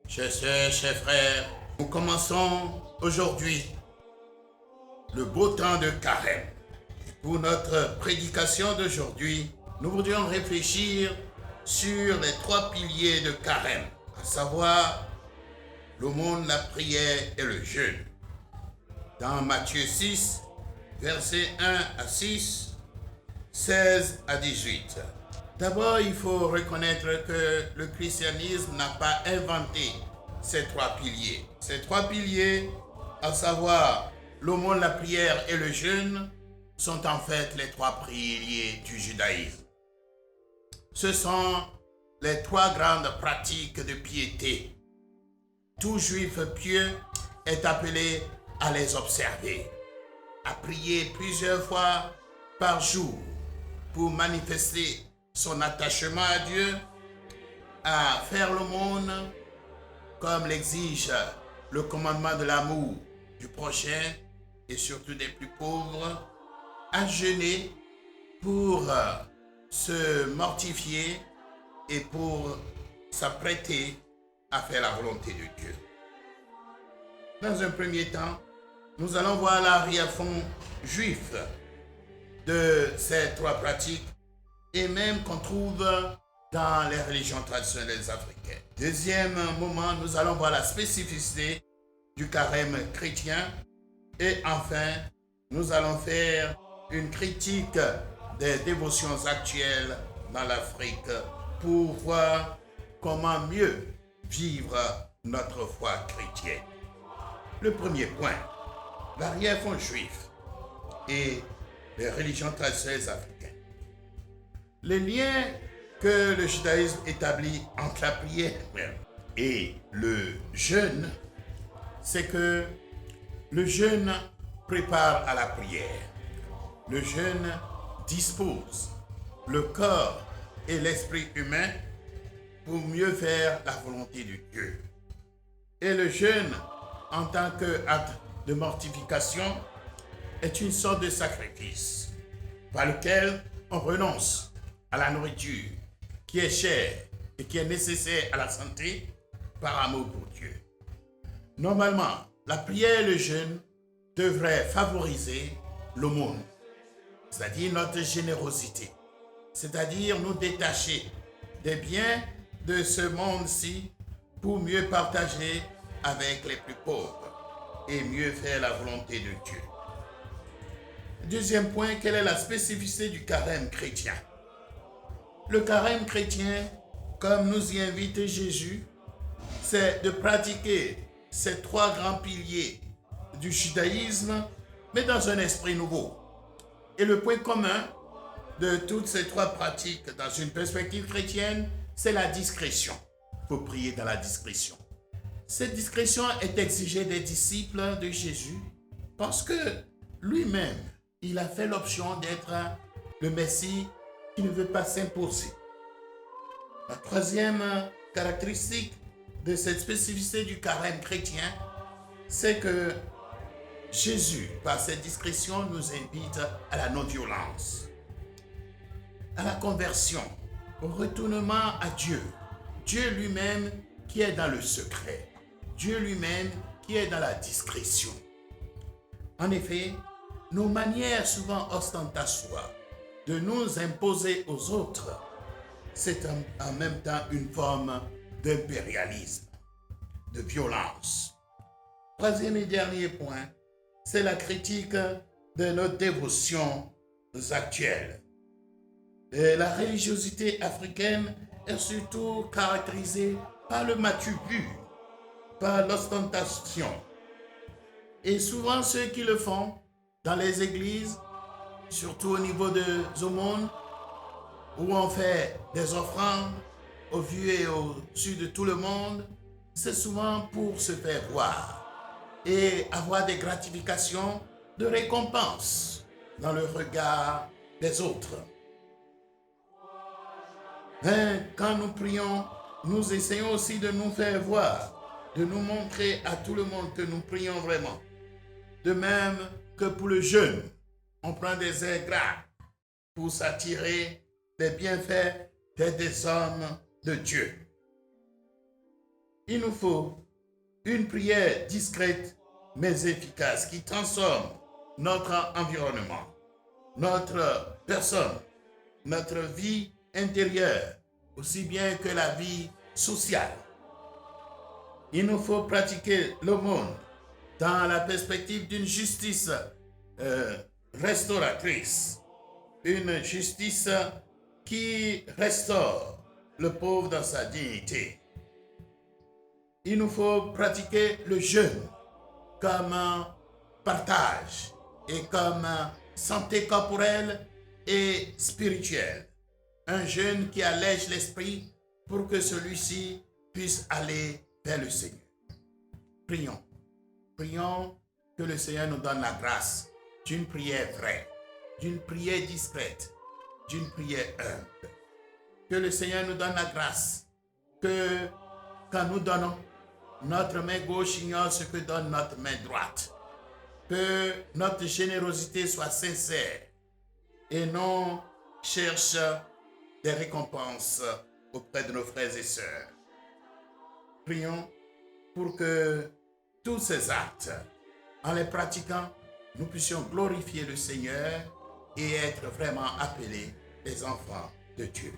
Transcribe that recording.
Chers sœurs, chers frères, nous commençons aujourd'hui le beau temps de Carême. Pour notre prédication d'aujourd'hui, nous voudrions réfléchir sur les 3 piliers de Carême, à savoir l'aumône, la prière et le jeûne. Dans Matthieu 6, versets 1 à 6, 16 à 18. D'abord, il faut reconnaître que le christianisme n'a pas inventé ces 3 piliers. Ces 3 piliers, à savoir l'aumône, la prière et le jeûne, sont en fait les 3 piliers du judaïsme. Ce sont les 3 grandes pratiques de piété. Tout juif pieux est appelé à les observer, à prier plusieurs fois par jour pour manifester son attachement à Dieu, à faire l'aumône comme l'exige le commandement de l'amour du prochain et surtout des plus pauvres, à jeûner pour se mortifier et pour s'apprêter à faire la volonté de Dieu. Dans un premier temps, nous allons voir l'arrière-fond juif de ces 3 pratiques et même qu'on trouve dans les religions traditionnelles africaines. Deuxième moment, nous allons voir la spécificité du carême chrétien et enfin, nous allons faire une critique des dévotions actuelles dans l'Afrique pour voir comment mieux vivre notre foi chrétienne. Le premier point, l'arrière-fond juif et les religions traditionnelles africaines. Les liens que le judaïsme établit entre la prière et le jeûne, c'est que le jeûne prépare à la prière. Le jeûne dispose le corps et l'esprit humain pour mieux faire la volonté de Dieu. Et le jeûne, en tant qu'acte de mortification, est une sorte de sacrifice par lequel on renonce à la nourriture qui est chère et qui est nécessaire à la santé par amour pour Dieu. Normalement, la prière et le jeûne devraient favoriser l'aumône, c'est-à-dire notre générosité, c'est-à-dire nous détacher des biens de ce monde-ci pour mieux partager avec les plus pauvres et mieux faire la volonté de Dieu. Deuxième point, quelle est la spécificité du carême chrétien? Le carême chrétien, comme nous y invite Jésus, c'est de pratiquer ces 3 grands piliers du judaïsme, mais dans un esprit nouveau. Et le point commun de toutes ces 3 pratiques dans une perspective chrétienne, c'est la discrétion. Il faut prier dans la discrétion. Cette discrétion est exigée des disciples de Jésus parce que lui-même, il a fait l'option d'être le Messie qui ne veut pas s'imposer. La troisième caractéristique de cette spécificité du carême chrétien, c'est que Jésus, par cette discrétion, nous invite à la non-violence, à la conversion, au retournement à Dieu. Dieu lui-même qui est dans le secret, Dieu lui-même qui est dans la discrétion. En effet, nos manières souvent ostentatoires de nous imposer aux autres, c'est en même temps une forme d'impérialisme, de violence. Troisième et dernier point, c'est la critique de nos dévotions actuelles. Et la religiosité africaine est surtout caractérisée par le matu pur, par l'ostentation. Et souvent ceux qui le font dans les églises, surtout au niveau des aumônes, où on fait des offrandes au vu et au su de tout le monde, c'est souvent pour se faire voir et avoir des gratifications de récompense dans le regard des autres. Mais quand nous prions, nous essayons aussi de nous faire voir, de nous montrer à tout le monde que nous prions vraiment. De même que pour le jeûne, on prend des airs gras pour s'attirer des bienfaits des hommes de Dieu. Il nous faut une prière discrète mais efficace qui transforme notre environnement, notre personne, notre vie intérieure, aussi bien que la vie sociale. Il nous faut pratiquer le monde dans la perspective d'une justice restauratrice, une justice qui restaure le pauvre dans sa dignité. Il nous faut pratiquer le jeûne comme un partage et comme santé corporelle et spirituelle. Un jeûne qui allège l'esprit pour que celui-ci puisse aller vers le Seigneur. Prions. Prions que le Seigneur nous donne la grâce d'une prière vraie, d'une prière discrète, d'une prière humble. Que le Seigneur nous donne la grâce que quand nous donnons, notre main gauche ignore ce que donne notre main droite. Que notre générosité soit sincère et non cherche des récompenses auprès de nos frères et sœurs. Prions pour que tous ces actes, en les pratiquant, nous puissions glorifier le Seigneur et être vraiment appelés les enfants de Dieu.